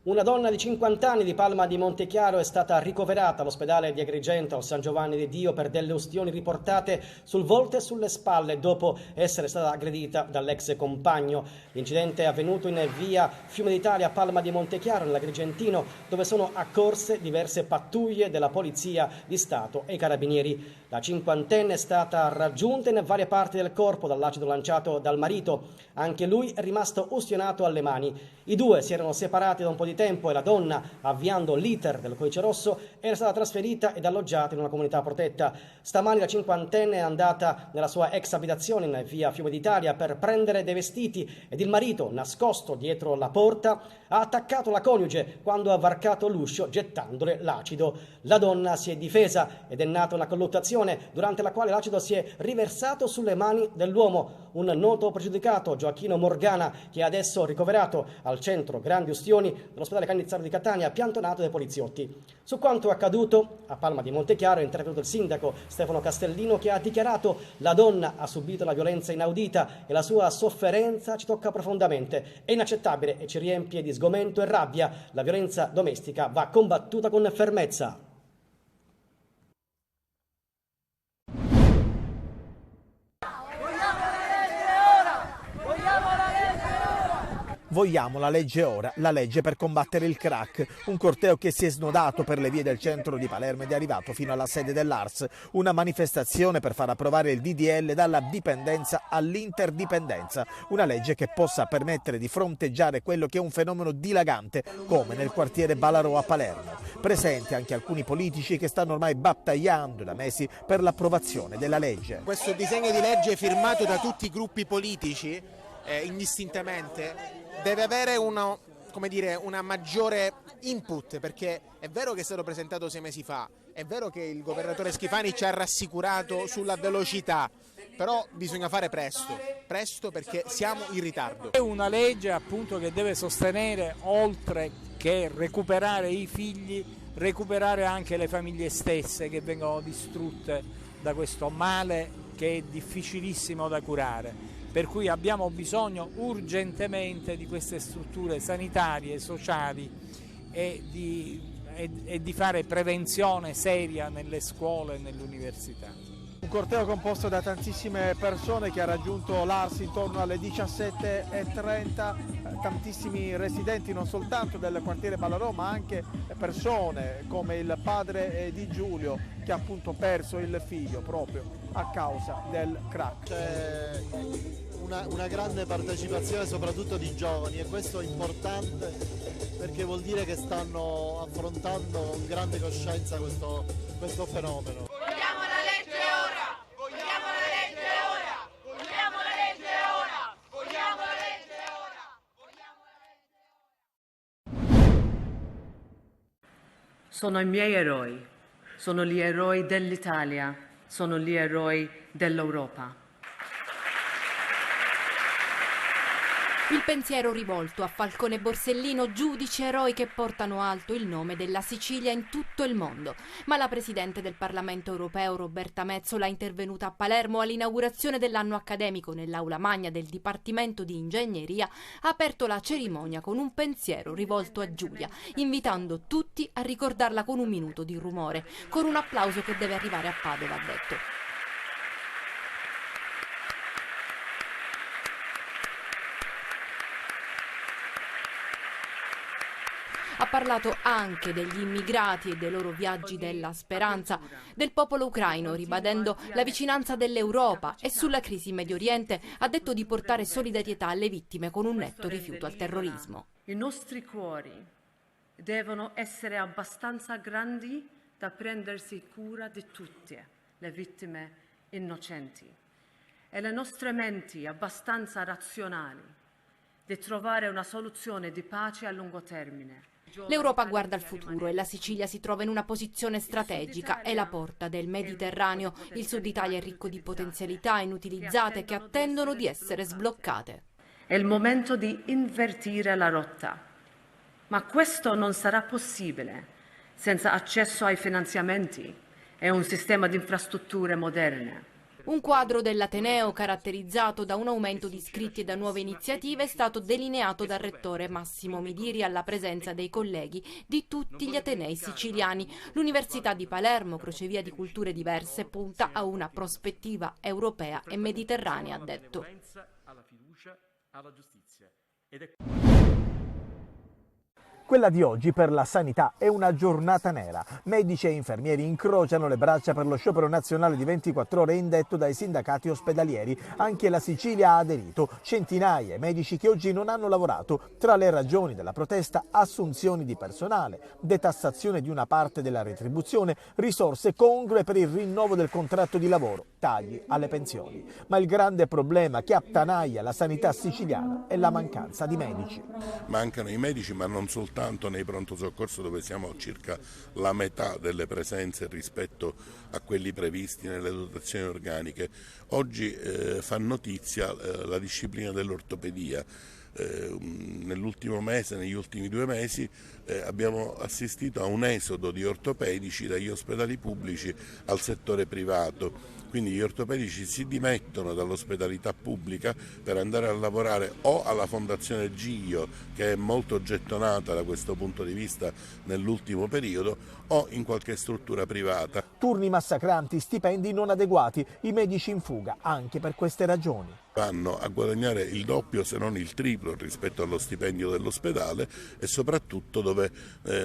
Una donna di 50 anni di Palma di Montechiaro è stata ricoverata all'ospedale di Agrigento al San Giovanni di Dio per delle ustioni riportate sul volto e sulle spalle dopo essere stata aggredita dall'ex compagno. L'incidente è avvenuto in via Fiume d'Italia a Palma di Montechiaro, nell'Agrigentino, dove sono accorse diverse pattuglie della Polizia di Stato e i Carabinieri. La cinquantenne è stata raggiunta in varie parti del corpo dall'acido lanciato dal marito. Anche lui è rimasto ustionato alle mani. I due si erano separati da un po' di tempo e la donna, avviando l'iter del codice rosso, era stata trasferita ed alloggiata in una comunità protetta. Stamani la cinquantenne è andata nella sua ex abitazione in via Fiume d'Italia per prendere dei vestiti ed il marito, nascosto dietro la porta, ha attaccato la coniuge quando ha varcato l'uscio gettandole l'acido. La donna si è difesa ed è nata una colluttazione durante la quale l'acido si è riversato sulle mani dell'uomo. Un noto pregiudicato, Gioacchino Morgana, che è adesso ricoverato al centro grandi ustioni dell'ospedale Cannizzaro di Catania, piantonato dai poliziotti. Su quanto accaduto a Palma di Montechiaro è intervenuto il sindaco Stefano Castellino, che ha dichiarato: la donna ha subito una violenza inaudita e la sua sofferenza ci tocca profondamente. È inaccettabile e ci riempie di sgomento e rabbia. La violenza domestica va combattuta con fermezza. Vogliamo la legge ora, la legge per combattere il crack. Un corteo che si è snodato per le vie del centro di Palermo ed è arrivato fino alla sede dell'ARS. Una manifestazione per far approvare il DDL dalla dipendenza all'interdipendenza. Una legge che possa permettere di fronteggiare quello che è un fenomeno dilagante, come nel quartiere Ballarò a Palermo. Presenti anche alcuni politici che stanno ormai battagliando da mesi per l'approvazione della legge. Questo disegno di legge firmato da tutti i gruppi politici, indistintamente, deve avere una maggiore input, perché è vero che è stato presentato 6 mesi fa, è vero che il governatore Schifani ci ha rassicurato sulla velocità, però bisogna fare presto perché siamo in ritardo. È una legge appunto che deve sostenere, oltre che recuperare i figli, recuperare anche le famiglie stesse che vengono distrutte da questo male che è difficilissimo da curare. Per cui abbiamo bisogno urgentemente di queste strutture sanitarie, sociali e di fare prevenzione seria nelle scuole e nelle università. Un corteo composto da tantissime persone che ha raggiunto l'ARS intorno alle 17:30, tantissimi residenti non soltanto del quartiere Ballarò ma anche persone come il padre di Giulio che ha appunto perso il figlio proprio a causa del crack. C'è una grande partecipazione soprattutto di giovani e questo è importante perché vuol dire che stanno affrontando con grande coscienza questo fenomeno. Vogliamo la legge ora! Vogliamo la legge ora! Vogliamo la legge ora! Vogliamo la legge ora! Sono i miei eroi, sono gli eroi dell'Italia, sono gli eroi dell'Europa. Il pensiero rivolto a Falcone e Borsellino, giudici eroi che portano alto il nome della Sicilia in tutto il mondo. Ma la Presidente del Parlamento europeo Roberta Metsola, intervenuta a Palermo all'inaugurazione dell'anno accademico nell'aula magna del Dipartimento di Ingegneria, ha aperto la cerimonia con un pensiero rivolto a Giulia, invitando tutti a ricordarla con un minuto di rumore, con un applauso che deve arrivare a Padova, ha detto. Ha parlato anche degli immigrati e dei loro viaggi della speranza, del popolo ucraino, ribadendo la vicinanza dell'Europa, e sulla crisi in Medio Oriente ha detto di portare solidarietà alle vittime con un netto rifiuto al terrorismo. I nostri cuori devono essere abbastanza grandi da prendersi cura di tutte le vittime innocenti e le nostre menti abbastanza razionali di trovare una soluzione di pace a lungo termine. L'Europa guarda al futuro e la Sicilia si trova in una posizione strategica, è la porta del Mediterraneo. Il Sud Italia è ricco di potenzialità inutilizzate che attendono di essere sbloccate. È il momento di invertire la rotta, ma questo non sarà possibile senza accesso ai finanziamenti e un sistema di infrastrutture moderne. Un quadro dell'Ateneo caratterizzato da un aumento di iscritti e da nuove iniziative è stato delineato dal rettore Massimo Midiri alla presenza dei colleghi di tutti gli atenei siciliani. L'Università di Palermo, crocevia di culture diverse, punta a una prospettiva europea e mediterranea, ha detto. Quella di oggi per la sanità è una giornata nera. Medici e infermieri incrociano le braccia per lo sciopero nazionale di 24 ore indetto dai sindacati ospedalieri. Anche la Sicilia ha aderito. Centinaia di medici che oggi non hanno lavorato. Tra le ragioni della protesta, assunzioni di personale, detassazione di una parte della retribuzione, risorse congrue per il rinnovo del contratto di lavoro, tagli alle pensioni. Ma il grande problema che attanaglia la sanità siciliana è la mancanza di medici. Mancano i medici, ma non soltanto nei pronto soccorso, dove siamo circa la metà delle presenze rispetto a quelli previsti nelle dotazioni organiche. Oggi fa notizia la disciplina dell'ortopedia. Nell'ultimo mese, negli ultimi 2 mesi, abbiamo assistito a un esodo di ortopedici dagli ospedali pubblici al settore privato. Quindi gli ortopedici si dimettono dall'ospedalità pubblica per andare a lavorare o alla Fondazione Giglio, che è molto gettonata da questo punto di vista nell'ultimo periodo, o in qualche struttura privata. Turni massacranti, stipendi non adeguati, i medici in fuga anche per queste ragioni. Vanno a guadagnare il doppio se non il triplo rispetto allo stipendio dell'ospedale e soprattutto dove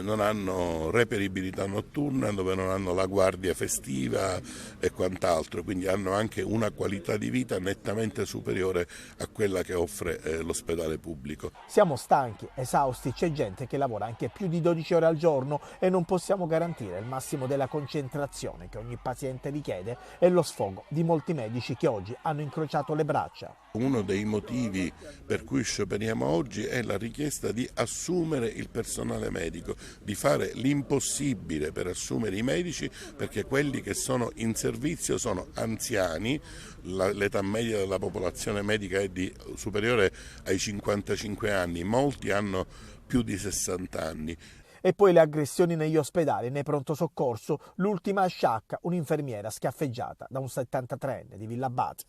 non hanno reperibilità notturna, dove non hanno la guardia festiva e quant'altro, quindi hanno anche una qualità di vita nettamente superiore a quella che offre l'ospedale pubblico. Siamo stanchi, esausti, c'è gente che lavora anche più di 12 ore al giorno e non possiamo garantire il massimo della concentrazione che ogni paziente richiede e lo sfogo di molti medici che oggi hanno incrociato le braccia. Uno dei motivi per cui scioperiamo oggi è la richiesta di assumere il personale medico, di fare l'impossibile per assumere i medici, perché quelli che sono in servizio sono anziani, l'età media della popolazione medica è superiore ai 55 anni, molti hanno più di 60 anni. E poi le aggressioni negli ospedali e nei pronto soccorso, l'ultima a Sciacca, un'infermiera schiaffeggiata da un 73enne di Villa Abate.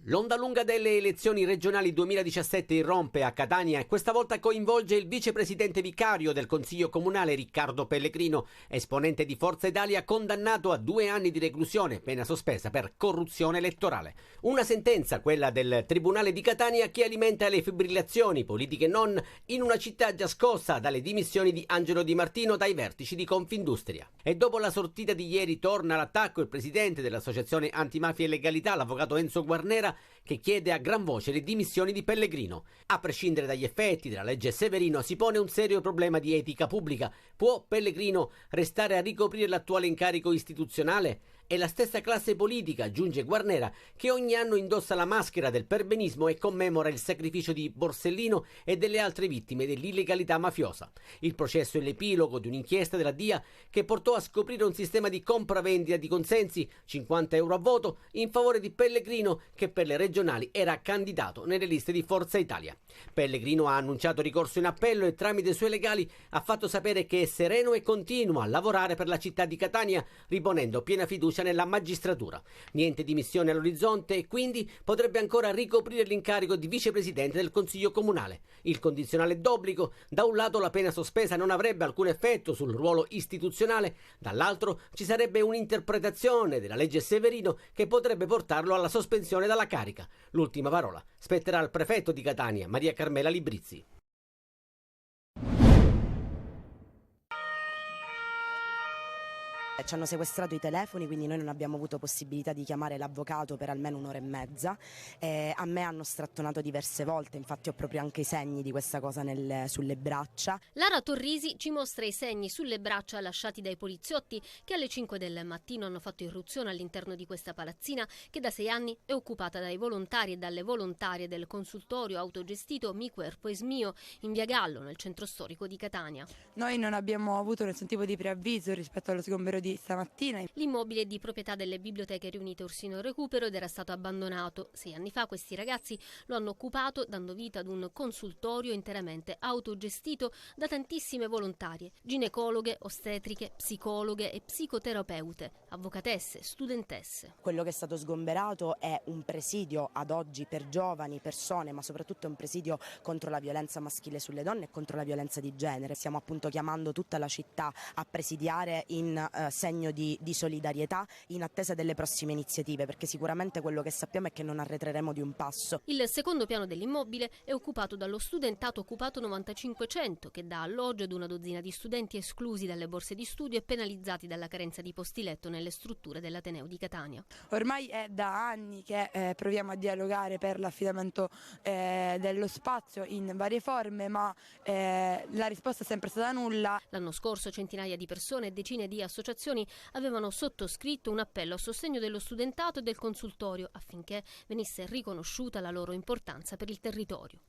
L'onda lunga delle elezioni regionali 2017 irrompe a Catania e questa volta coinvolge il vicepresidente vicario del Consiglio Comunale Riccardo Pellegrino, esponente di Forza Italia condannato a 2 anni di reclusione, pena sospesa per corruzione elettorale. Una sentenza, quella del Tribunale di Catania, che alimenta le fibrillazioni, politiche e non, in una città già scossa dalle dimissioni di Angelo Di Martino dai vertici di Confindustria. E dopo la sortita di ieri torna all'attacco il presidente dell'Associazione Antimafia e Legalità, l'avvocato Enzo Guarnera, che chiede a gran voce le dimissioni di Pellegrino. A prescindere dagli effetti della legge Severino si pone un serio problema di etica pubblica. Può Pellegrino restare a ricoprire l'attuale incarico istituzionale? È la stessa classe politica, aggiunge Guarnera, che ogni anno indossa la maschera del perbenismo e commemora il sacrificio di Borsellino e delle altre vittime dell'illegalità mafiosa. Il processo è l'epilogo di un'inchiesta della DIA che portò a scoprire un sistema di compravendita di consensi, 50 euro a voto, in favore di Pellegrino, che per le regionali era candidato nelle liste di Forza Italia. Pellegrino ha annunciato ricorso in appello e tramite i suoi legali ha fatto sapere che è sereno e continua a lavorare per la città di Catania, riponendo piena fiducia nella magistratura. Niente dimissione all'orizzonte e quindi potrebbe ancora ricoprire l'incarico di vicepresidente del Consiglio Comunale. Il condizionale d'obbligo: da un lato la pena sospesa non avrebbe alcun effetto sul ruolo istituzionale, dall'altro ci sarebbe un'interpretazione della legge Severino che potrebbe portarlo alla sospensione dalla carica. L'ultima parola spetterà al prefetto di Catania, Maria Carmela Librizzi. Ci hanno sequestrato i telefoni, quindi noi non abbiamo avuto possibilità di chiamare l'avvocato per almeno 1 ora e mezza. A me hanno strattonato diverse volte, infatti ho proprio anche i segni di questa cosa sulle braccia. Lara Torrisi ci mostra i segni sulle braccia lasciati dai poliziotti che alle 5 del mattino hanno fatto irruzione all'interno di questa palazzina che da 6 anni è occupata dai volontari e dalle volontarie del consultorio autogestito Mi Cuerpo es Mio in via Gallo, nel centro storico di Catania. Noi non abbiamo avuto nessun tipo di preavviso rispetto allo sgombero di di stamattina. L'immobile è di proprietà delle Biblioteche Riunite Orsino Recupero ed era stato abbandonato. 6 anni fa questi ragazzi lo hanno occupato, dando vita ad un consultorio interamente autogestito da tantissime volontarie, ginecologhe, ostetriche, psicologhe e psicoterapeute, avvocatesse, studentesse. Quello che è stato sgomberato è un presidio ad oggi per giovani persone, ma soprattutto un presidio contro la violenza maschile sulle donne e contro la violenza di genere. Stiamo appunto chiamando tutta la città a presidiare in segno di solidarietà, in attesa delle prossime iniziative, perché sicuramente quello che sappiamo è che non arretreremo di un passo. Il secondo piano dell'immobile è occupato dallo studentato occupato 9500, che dà alloggio ad una dozzina di studenti esclusi dalle borse di studio e penalizzati dalla carenza di posti letto nelle strutture dell'Ateneo di Catania. Ormai è da anni che proviamo a dialogare per l'affidamento dello spazio in varie forme, ma la risposta è sempre stata nulla. L'anno scorso centinaia di persone e decine di associazioni avevano sottoscritto un appello a sostegno dello studentato e del consultorio affinché venisse riconosciuta la loro importanza per il territorio.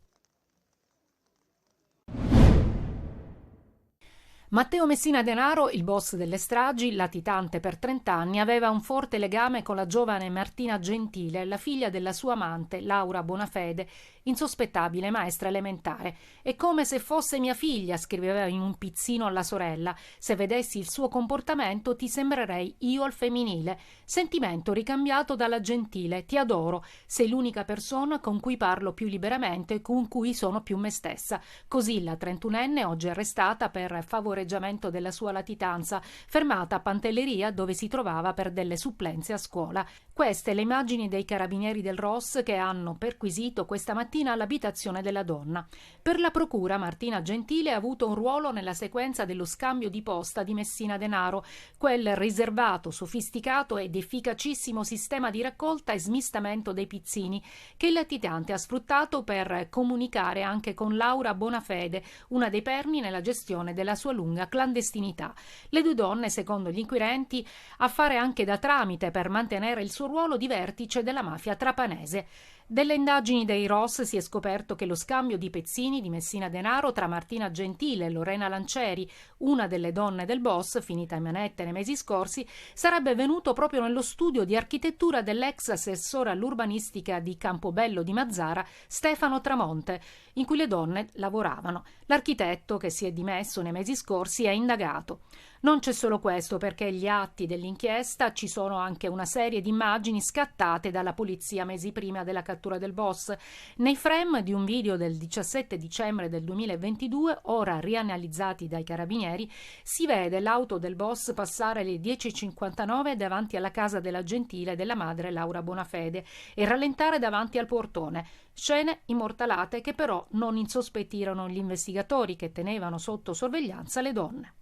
Matteo Messina Denaro, il boss delle stragi, latitante per 30 anni, aveva un forte legame con la giovane Martina Gentile, la figlia della sua amante Laura Bonafede, insospettabile maestra elementare. «È come se fosse mia figlia», scriveva in un pizzino alla sorella. «Se vedessi il suo comportamento ti sembrerei io al femminile. Sentimento ricambiato dalla Gentile. Ti adoro. Sei l'unica persona con cui parlo più liberamente e con cui sono più me stessa». Così la 31enne, oggi arrestata per favoreggiamento della sua latitanza, fermata a Pantelleria dove si trovava per delle supplenze a scuola. Queste le immagini dei carabinieri del ROS che hanno perquisito questa mattina all'abitazione della donna. Per la procura Martina Gentile ha avuto un ruolo nella sequenza dello scambio di posta di Messina Denaro, quel riservato, sofisticato ed efficacissimo sistema di raccolta e smistamento dei pizzini che il latitante ha sfruttato per comunicare anche con Laura Bonafede, una dei perni nella gestione della sua lunga clandestinità. Le due donne, secondo gli inquirenti, a fare anche da tramite per mantenere il suo ruolo di vertice della mafia trapanese. Delle indagini dei ROS si è scoperto che lo scambio di pezzini di Messina Denaro tra Martina Gentile e Lorena Lancieri, una delle donne del boss, finita in manette nei mesi scorsi, sarebbe venuto proprio nello studio di architettura dell'ex assessore all'urbanistica di Campobello di Mazzara, Stefano Tramonte, in cui le donne lavoravano. L'architetto, che si è dimesso nei mesi scorsi, è indagato. Non c'è solo questo, perché agli atti dell'inchiesta ci sono anche una serie di immagini scattate dalla polizia mesi prima della cattura del boss. Nei frame di un video del 17 dicembre del 2022, ora rianalizzati dai carabinieri, si vede l'auto del boss passare alle 10:59 davanti alla casa della Gentile e della madre Laura Bonafede e rallentare davanti al portone. Scene immortalate che però non insospettirono gli investigatori che tenevano sotto sorveglianza le donne.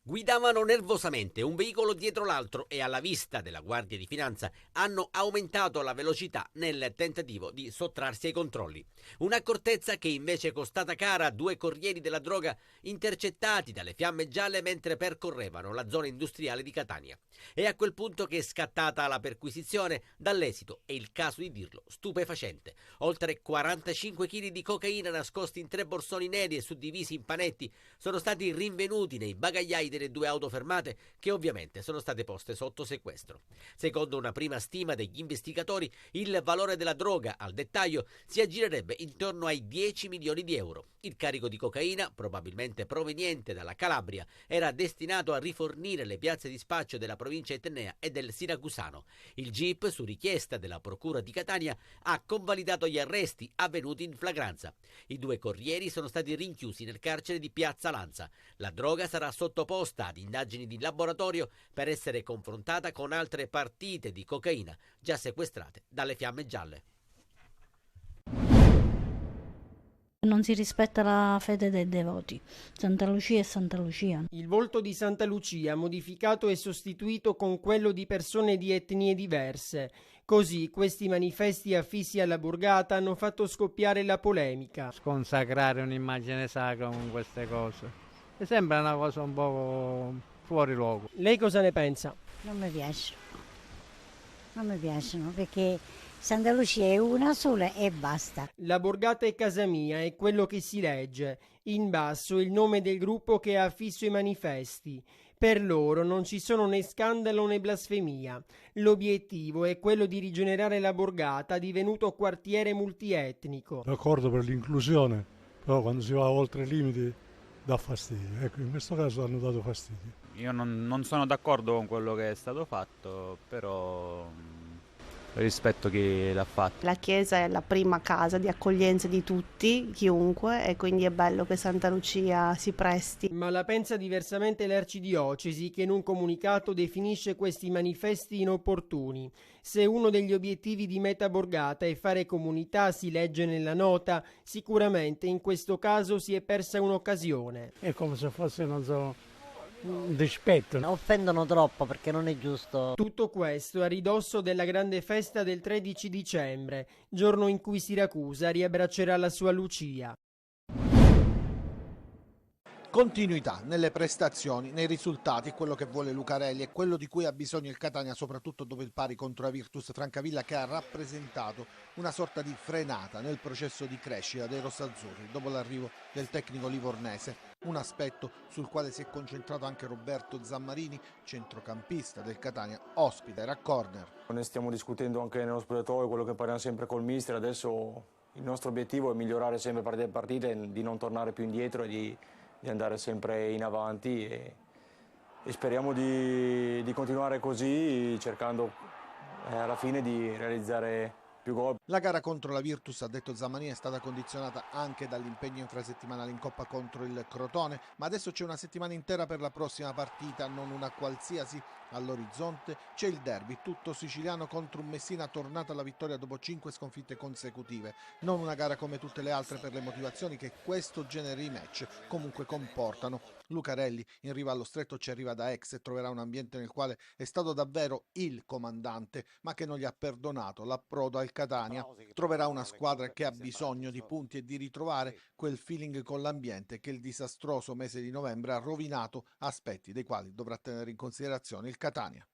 Guidavano nervosamente un veicolo dietro l'altro e alla vista della Guardia di Finanza hanno aumentato la velocità nel tentativo di sottrarsi ai controlli. Un'accortezza che invece è costata cara a due corrieri della droga intercettati dalle fiamme gialle mentre percorrevano la zona industriale di Catania. È a quel punto che è scattata la perquisizione, dall'esito, è il caso di dirlo, stupefacente. Oltre 45 kg di cocaina nascosti in 3 borsoni neri e suddivisi in panetti sono stati rinvenuti nei bagagliai delle 2 auto fermate che ovviamente sono state poste sotto sequestro. Secondo una prima stima degli investigatori, il valore della droga al dettaglio si aggirerebbe intorno ai 10 milioni di euro. Il carico di cocaina, probabilmente proveniente dalla Calabria, era destinato a rifornire le piazze di spaccio della provincia etnea e del Siracusano. Il GIP, su richiesta della Procura di Catania, ha convalidato gli arresti avvenuti in flagranza. I 2 corrieri sono stati rinchiusi nel carcere di Piazza Lanza. La droga sarà sottoposta ad indagini di laboratorio per essere confrontata con altre partite di cocaina già sequestrate dalle fiamme gialle. Non si rispetta la fede dei devoti. Santa Lucia è Santa Lucia. Il volto di Santa Lucia, modificato e sostituito con quello di persone di etnie diverse. Così questi manifesti affissi alla borgata hanno fatto scoppiare la polemica. Sconsacrare un'immagine sacra con queste cose mi sembra una cosa un po' fuori luogo. Lei cosa ne pensa? Non mi piace. Non mi piacciono perché Santa Lucia è una sola e basta. La borgata è casa mia, è quello che si legge. In basso il nome del gruppo che ha affisso i manifesti. Per loro non ci sono né scandalo né blasfemia. L'obiettivo è quello di rigenerare la borgata, divenuto quartiere multietnico. D'accordo per l'inclusione, però quando si va oltre i limiti dà fastidio. Ecco, in questo caso hanno dato fastidio. Io non sono d'accordo con quello che è stato fatto, però rispetto chi l'ha fatto. La chiesa è la prima casa di accoglienza di tutti, chiunque, e quindi è bello che Santa Lucia si presti. Ma la pensa diversamente l'Arcidiocesi, che in un comunicato definisce questi manifesti inopportuni. Se uno degli obiettivi di Meta Borgata è fare comunità, si legge nella nota, sicuramente in questo caso si è persa un'occasione. È come se fosse, non so, un dispetto. Offendono troppo perché non è giusto. Tutto questo a ridosso della grande festa del 13 dicembre, giorno in cui Siracusa riabbraccerà la sua Lucia. Continuità nelle prestazioni, nei risultati, è quello che vuole Lucarelli, è quello di cui ha bisogno il Catania, soprattutto dopo il pari contro la Virtus Francavilla, che ha rappresentato una sorta di frenata nel processo di crescita dei rossazzurri dopo l'arrivo del tecnico livornese, un aspetto sul quale si è concentrato anche Roberto Zammarini, centrocampista del Catania, ospite era corner. Ne stiamo discutendo anche nello spogliatoio, quello che parliamo sempre col mister. Adesso il nostro obiettivo è migliorare sempre partita per partita, di non tornare più indietro e di andare sempre in avanti e speriamo di continuare così, cercando alla fine di realizzare più gol. La gara contro la Virtus, ha detto Zammarini, è stata condizionata anche dall'impegno infrasettimanale in Coppa contro il Crotone, ma adesso c'è una settimana intera per la prossima partita, non una qualsiasi. All'orizzonte c'è il derby tutto siciliano contro un Messina tornato alla vittoria dopo 5 sconfitte consecutive. Non una gara come tutte le altre per le motivazioni che questo genere di match comunque comportano. Lucarelli in riva allo stretto ci arriva da ex e troverà un ambiente nel quale è stato davvero il comandante, ma che non gli ha perdonato l'approdo al Catania. Troverà una squadra che ha bisogno di punti e di ritrovare quel feeling con l'ambiente che il disastroso mese di novembre ha rovinato, aspetti dei quali dovrà tenere in considerazione il Catania.